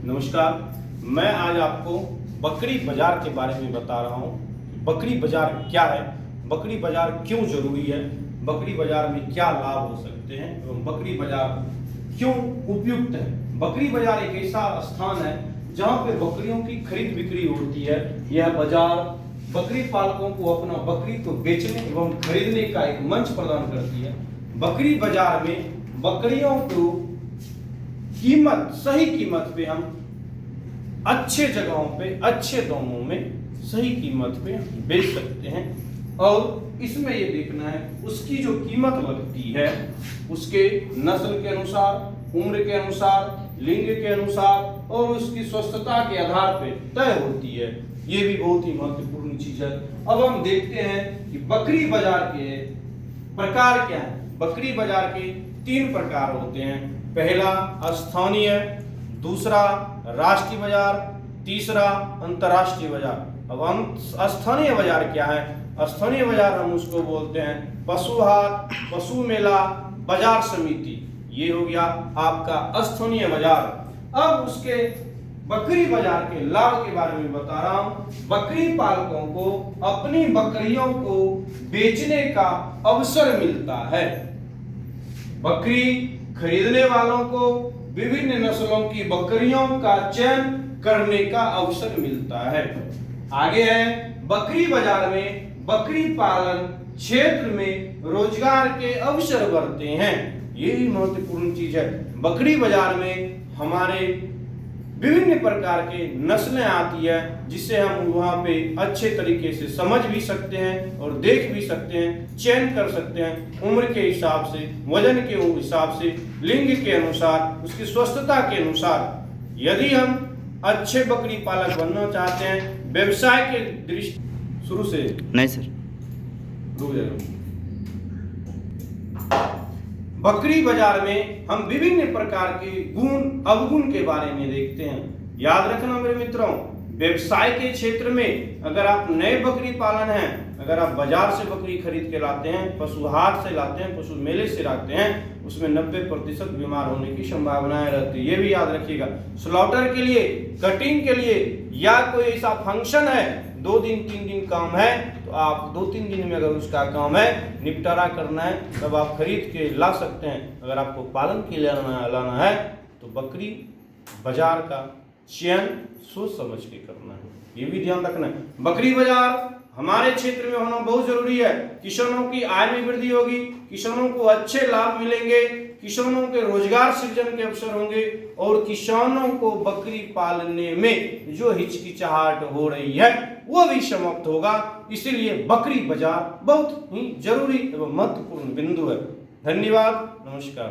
नमस्कार। मैं आज आपको बकरी बाजार के बारे में बता रहा हूँ। बकरी बाजार क्या है, बकरी बाजार क्यों जरूरी है, बकरी बाजार में क्या लाभ हो सकते हैं एवं बकरी बाजार क्यों उपयुक्त है। बकरी बाजार एक ऐसा स्थान है जहाँ पे बकरियों की खरीद बिक्री होती है। यह बाजार बकरी पालकों को अपना बकरी को बेचने एवं खरीदने का एक मंच प्रदान करती है। बकरी बाजार में बकरियों को सही कीमत पे हम अच्छे जगहों पे अच्छे दामों में सही कीमत पे बेच सकते हैं। और इसमें ये देखना है उसकी जो कीमत लगती है उसके नस्ल के अनुसार, उम्र के अनुसार, लिंग के अनुसार और उसकी स्वस्थता के आधार पे तय होती है। ये भी बहुत ही महत्वपूर्ण चीज है। अब हम देखते हैं कि बकरी बाजार के प्रकार क्या है। बकरी बाजार के 3 प्रकार होते हैं। पहला स्थानीय, दूसरा राष्ट्रीय बाजार, तीसरा अंतर्राष्ट्रीय बाजार। अब स्थानीय बाजार क्या है? स्थानीय बाजार हम उसको बोलते हैं पशु हाट, पशु मेला, बाजार समिति। ये हो गया आपका स्थानीय बाजार। अब उसके बकरी बाजार के लाभ के बारे में बता रहा हूं। बकरी पालकों को अपनी बकरियों को बेचने का अवसर मिलता है। बकरी खरीदने वालों को विभिन्न नस्लों की बकरियों का चयन करने का अवसर मिलता है। आगे है बकरी बाजार में बकरी पालन क्षेत्र में रोजगार के अवसर बढ़ते हैं। ये भी महत्वपूर्ण चीज है। बकरी बाजार में हमारे विभिन्न प्रकार के नस्लें आती है जिससे हम वहाँ पे अच्छे तरीके से समझ भी सकते हैं और देख भी सकते हैं, चयन कर सकते हैं उम्र के हिसाब से, वजन के हिसाब से, लिंग के अनुसार, उसकी स्वस्थता के अनुसार। यदि हम अच्छे बकरी पालक बनना चाहते हैं व्यवसाय के दृष्टि शुरू से नहीं सर रुक जाओ। बकरी बाजार में हम विभिन्न प्रकार के गुण अवगुण के बारे में देखते हैं। याद रखना मेरे मित्रों, व्यवसाय के क्षेत्र में अगर आप नए बकरी पालन हैं, अगर आप बाजार से बकरी खरीद के लाते हैं, पशु हाट से लाते हैं, पशु मेले से लाते हैं, उसमें 90% बीमार होने की संभावनाएं रहती है। ये भी याद रखिएगा। स्लॉटर के लिए, कटिंग के लिए या कोई ऐसा फंक्शन है 2 दिन 3 दिन काम है तो आप 2-3 दिन में अगर उसका काम है निपटारा करना है तब आप खरीद के ला सकते हैं। अगर आपको पालन के लिए लाना है तो बकरी बाजार का चयन सोच समझ के करना है। ये भी ध्यान रखना है। बकरी बाजार हमारे क्षेत्र में होना बहुत जरूरी है। किसानों की आय में वृद्धि होगी, किसानों को अच्छे लाभ मिलेंगे, किसानों के रोजगार सृजन के अवसर होंगे और किसानों को बकरी पालने में जो हिचकिचाहट हो रही है वो भी समाप्त होगा। इसीलिए बकरी बाजार बहुत ही जरूरी एवं महत्वपूर्ण बिंदु है। धन्यवाद, नमस्कार।